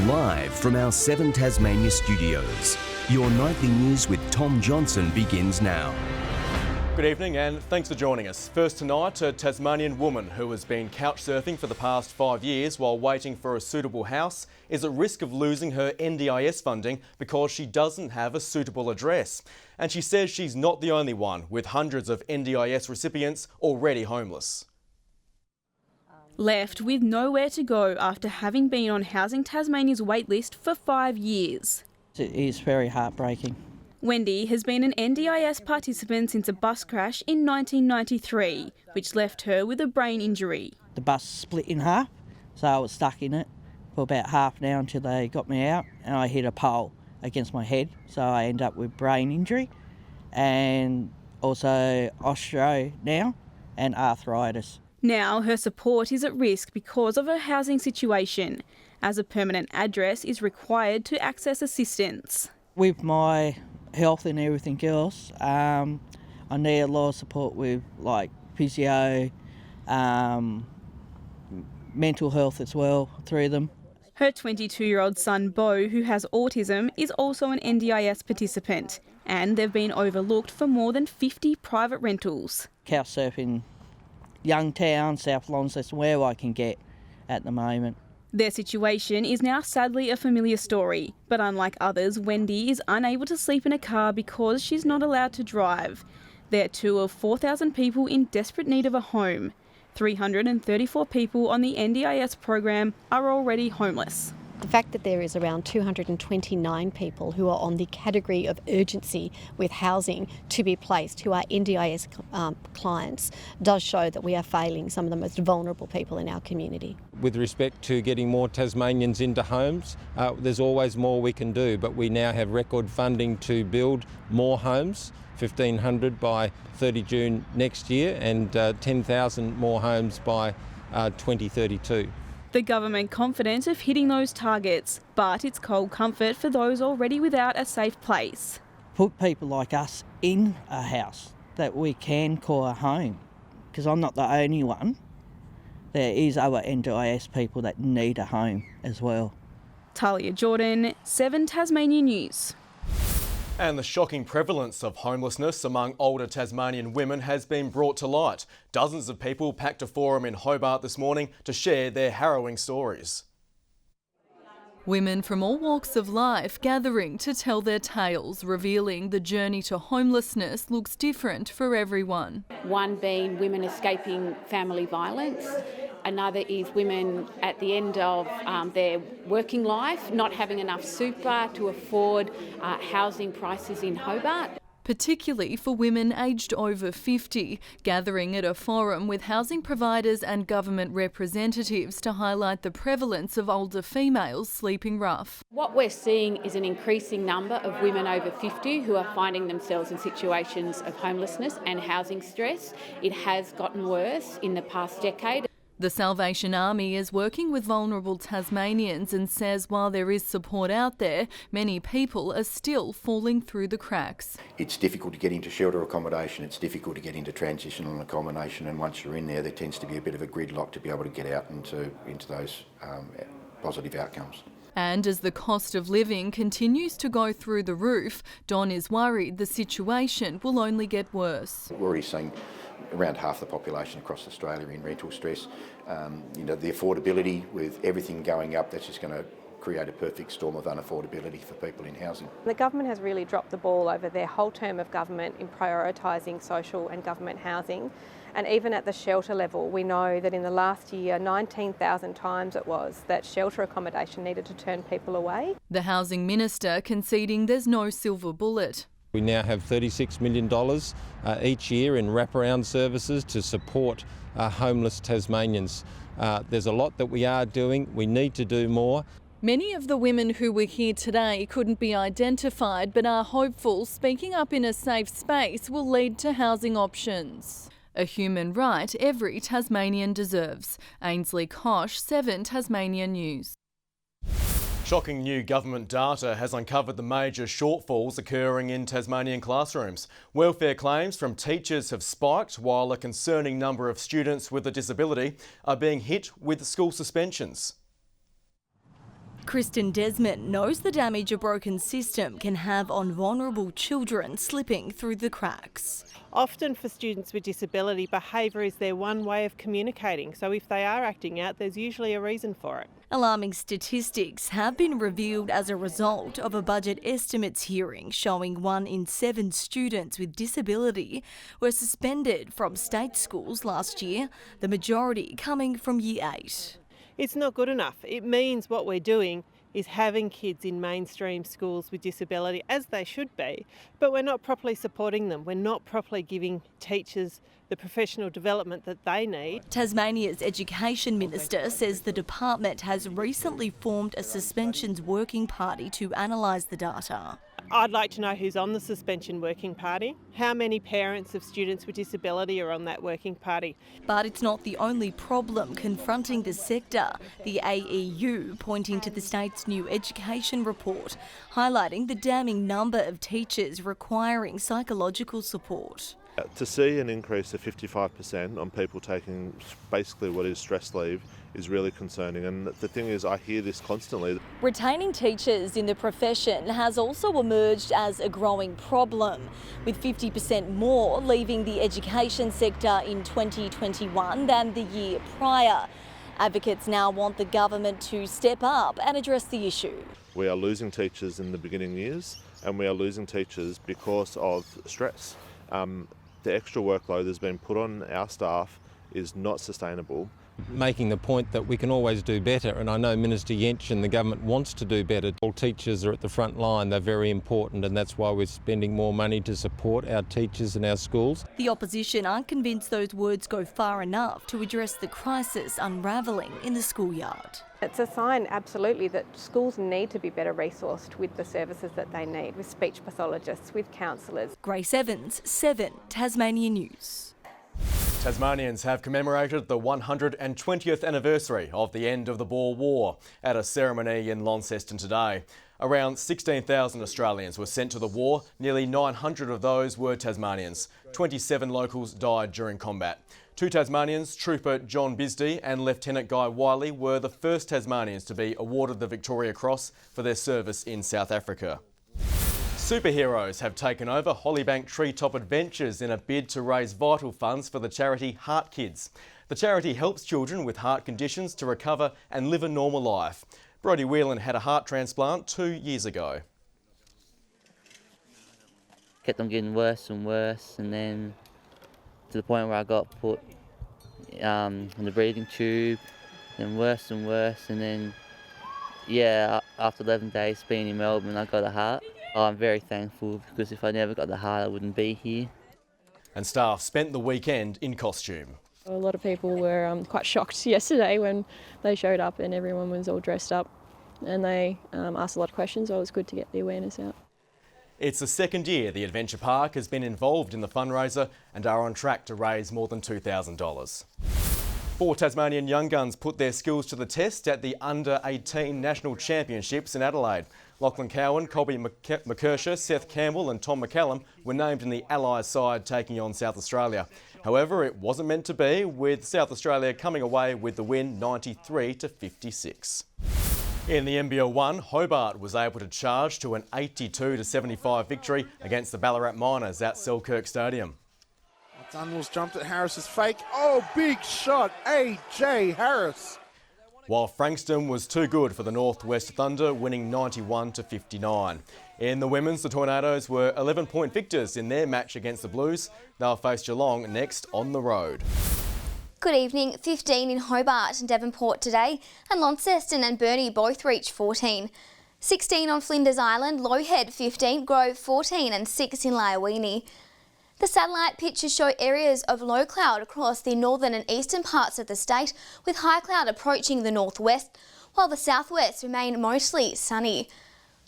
Live from our 7 Tasmania studios, your nightly news with Tom Johnson begins now. Good evening and thanks for joining us. First tonight, a Tasmanian woman who has been couch surfing for the past 5 years while waiting for a suitable house is at risk of losing her NDIS funding because she doesn't have a suitable address. And she says she's not the only one, with hundreds of NDIS recipients already homeless. Left with nowhere to go after having been on Housing Tasmania's waitlist for 5 years. It is very heartbreaking. Wendy has been an NDIS participant since a bus crash in 1993, which left her with a brain injury. The bus split in half, so I was stuck in it for about half an hour until they got me out, and I hit a pole against my head, so I end up with brain injury and also osteo now and arthritis. Now her support is at risk because of her housing situation, as a permanent address is required to access assistance. With my health and everything else, I need a lot of support with like physio, mental health as well through them. Her 22-year-old son Beau, who has autism, is also an NDIS participant, and they've been overlooked for more than 50 private rentals. Couch surfing, Youngtown, South Launceston, where I can get at the moment. Their situation is now sadly a familiar story, but unlike others, Wendy is unable to sleep in a car because she's not allowed to drive. They're two of 4,000 people in desperate need of a home. 334 people on the NDIS program are already homeless. The fact that there is around 229 people who are on the category of urgency with housing to be placed, who are NDIS clients, does show that we are failing some of the most vulnerable people in our community. With respect to getting more Tasmanians into homes, there's always more we can do, but we now have record funding to build more homes, 1,500 by 30 June next year and 10,000 more homes by 2032. The government confident of hitting those targets, but it's cold comfort for those already without a safe place. Put people like us in a house that we can call a home, because I'm not the only one. There is other NDIS people that need a home as well. Talia Jordan, 7 Tasmania News. And the shocking prevalence of homelessness among older Tasmanian women has been brought to light. Dozens of people packed a forum in Hobart this morning to share their harrowing stories. Women from all walks of life gathering to tell their tales, revealing the journey to homelessness looks different for everyone. One being women escaping family violence. Another is women at the end of their working life, not having enough super to afford housing prices in Hobart. Particularly for women aged over 50, gathering at a forum with housing providers and government representatives to highlight the prevalence of older females sleeping rough. What we're seeing is an increasing number of women over 50 who are finding themselves in situations of homelessness and housing stress. It has gotten worse in the past decade. The Salvation Army is working with vulnerable Tasmanians and says while there is support out there, many people are still falling through the cracks. It's difficult to get into shelter accommodation, it's difficult to get into transitional accommodation, and once you're in there, there tends to be a bit of a gridlock to be able to get out into those positive outcomes. And as the cost of living continues to go through the roof, Don is worried the situation will only get worse. We're already seeing around half the population across Australia in rental stress. The affordability with everything going up, that's just going to create a perfect storm of unaffordability for people in housing. The government has really dropped the ball over their whole term of government in prioritising social and government housing. And even at the shelter level, we know that in the last year, 19,000 times it was that shelter accommodation needed to turn people away. The Housing Minister conceding there's no silver bullet. We now have $36 million each year in wraparound services to support homeless Tasmanians. There's a lot that we are doing. We need to do more. Many of the women who were here today couldn't be identified but are hopeful speaking up in a safe space will lead to housing options. A human right every Tasmanian deserves. Ainsley Kosh, 7 Tasmania News. Shocking new government data has uncovered the major shortfalls occurring in Tasmanian classrooms. Welfare claims from teachers have spiked, while a concerning number of students with a disability are being hit with school suspensions. Kristen Desmond knows the damage a broken system can have on vulnerable children slipping through the cracks. Often for students with disability, behaviour is their one way of communicating, so if they are acting out, there's usually a reason for it. Alarming statistics have been revealed as a result of a budget estimates hearing showing 1 in 7 students with disability were suspended from state schools last year, the majority coming from Year 8. It's not good enough. It means what we're doing is having kids in mainstream schools with disability, as they should be, but we're not properly supporting them. We're not properly giving teachers the professional development that they need. Tasmania's Education Minister says the department has recently formed a suspensions working party to analyse the data. I'd like to know who's on the suspension working party, how many parents of students with disability are on that working party. But it's not the only problem confronting the sector, the AEU pointing to the state's new education report, highlighting the damning number of teachers requiring psychological support. To see an increase of 55% on people taking basically what is stress leave is really concerning, and the thing is, I hear this constantly. Retaining teachers in the profession has also emerged as a growing problem, with 50% more leaving the education sector in 2021 than the year prior. Advocates now want the government to step up and address the issue. We are losing teachers in the beginning years, and we are losing teachers because of stress. The extra workload that's been put on our staff is not sustainable. Making the point that we can always do better, and I know Minister Yench and the government wants to do better. All teachers are at the front line, they're very important, and that's why we're spending more money to support our teachers and our schools. The opposition aren't convinced those words go far enough to address the crisis unravelling in the schoolyard. It's a sign, absolutely, that schools need to be better resourced with the services that they need, with speech pathologists, with counsellors. Grace Evans, 7 Tasmania News. Tasmanians have commemorated the 120th anniversary of the end of the Boer War at a ceremony in Launceston today. Around 16,000 Australians were sent to the war. Nearly 900 of those were Tasmanians. 27 locals died during combat. 2 Tasmanians, Trooper John Bisdee and Lieutenant Guy Wiley, were the first Tasmanians to be awarded the Victoria Cross for their service in South Africa. Superheroes have taken over Hollybank Treetop Adventures in a bid to raise vital funds for the charity Heart Kids. The charity helps children with heart conditions to recover and live a normal life. Brodie Whelan had a heart transplant 2 years ago. Kept on getting worse and worse, and then to the point where I got put on the breathing tube, then worse and worse, and then after 11 days being in Melbourne, I got a heart. I'm very thankful, because if I never got the heart, I wouldn't be here. And staff spent the weekend in costume. A lot of people were quite shocked yesterday when they showed up and everyone was all dressed up, and they asked a lot of questions, so it was good to get the awareness out. It's the second year the Adventure Park has been involved in the fundraiser and are on track to raise more than $2,000. 4 Tasmanian young guns put their skills to the test at the Under-18 National Championships in Adelaide. Lachlan Cowan, Colby McKersher, Seth Campbell and Tom McCallum were named in the Allies side taking on South Australia. However, it wasn't meant to be, with South Australia coming away with the win 93-56. In the NBL1, Hobart was able to charge to an 82-75 victory against the Ballarat Miners at Selkirk Stadium. Dunwell's jumped at Harris's fake. Oh, big shot, AJ Harris. While Frankston was too good for the Northwest Thunder, winning 91-59. In the women's, the Tornadoes were 11-point victors in their match against the Blues. They'll face Geelong next on the road. Good evening. 15 in Hobart and Devonport today, and Launceston and Burnie both reached 14. 16 on Flinders Island, Lowhead 15, Grove 14 and 6 in Lyowini. The satellite pictures show areas of low cloud across the northern and eastern parts of the state, with high cloud approaching the northwest, while the southwest remain mostly sunny.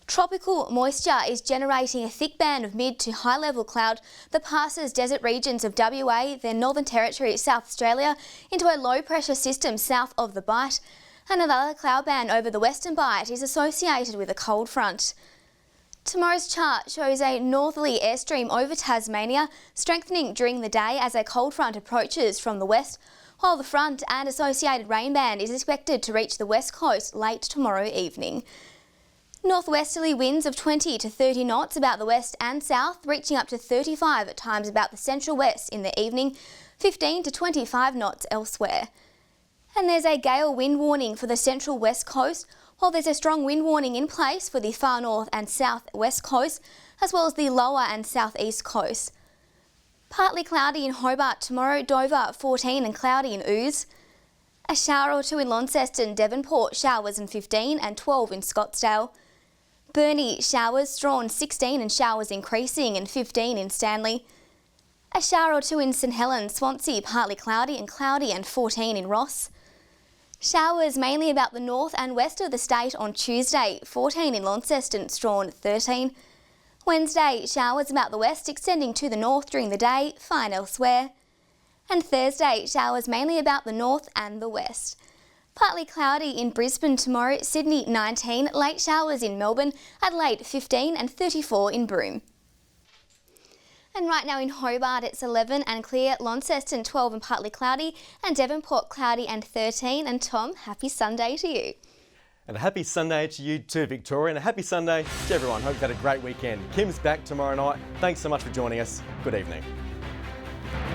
Tropical moisture is generating a thick band of mid to high level cloud that passes desert regions of WA, then Northern Territory, South Australia, into a low pressure system south of the Bight. Another cloud band over the western Bight is associated with a cold front. Tomorrow's chart shows a northerly airstream over Tasmania, strengthening during the day as a cold front approaches from the west, while the front and associated rain band is expected to reach the west coast late tomorrow evening. Northwesterly winds of 20 to 30 knots about the west and south, reaching up to 35 at times about the central west in the evening, 15 to 25 knots elsewhere. And there's a gale wind warning for the central west coast, while there's a strong wind warning in place for the far north and south west coast, as well as the lower and southeast coast. Partly cloudy in Hobart tomorrow, Dover 14 and cloudy in Ouse. A shower or two in Launceston, Devonport Showers and 15 and 12 in Scottsdale. Burnie showers, Strahan 16 and showers increasing and 15 in Stanley. A shower or two in St Helens, Swansea Partly cloudy and 14 in Ross. Showers mainly about the north and west of the state on Tuesday, 14 in Launceston, Strahan 13. Wednesday, showers about the west extending to the north during the day, fine elsewhere. And Thursday, showers mainly about the north and the west. Partly cloudy in Brisbane tomorrow, Sydney 19, late showers in Melbourne, Adelaide 15 and 34 in Broome. And right now in Hobart it's 11 and clear, Launceston 12 and partly cloudy, and Devonport cloudy and 13. And Tom, happy Sunday to you. And a happy Sunday to you too, Victoria, and a happy Sunday to everyone. Hope you've had a great weekend. Kim's back tomorrow night. Thanks so much for joining us. Good evening.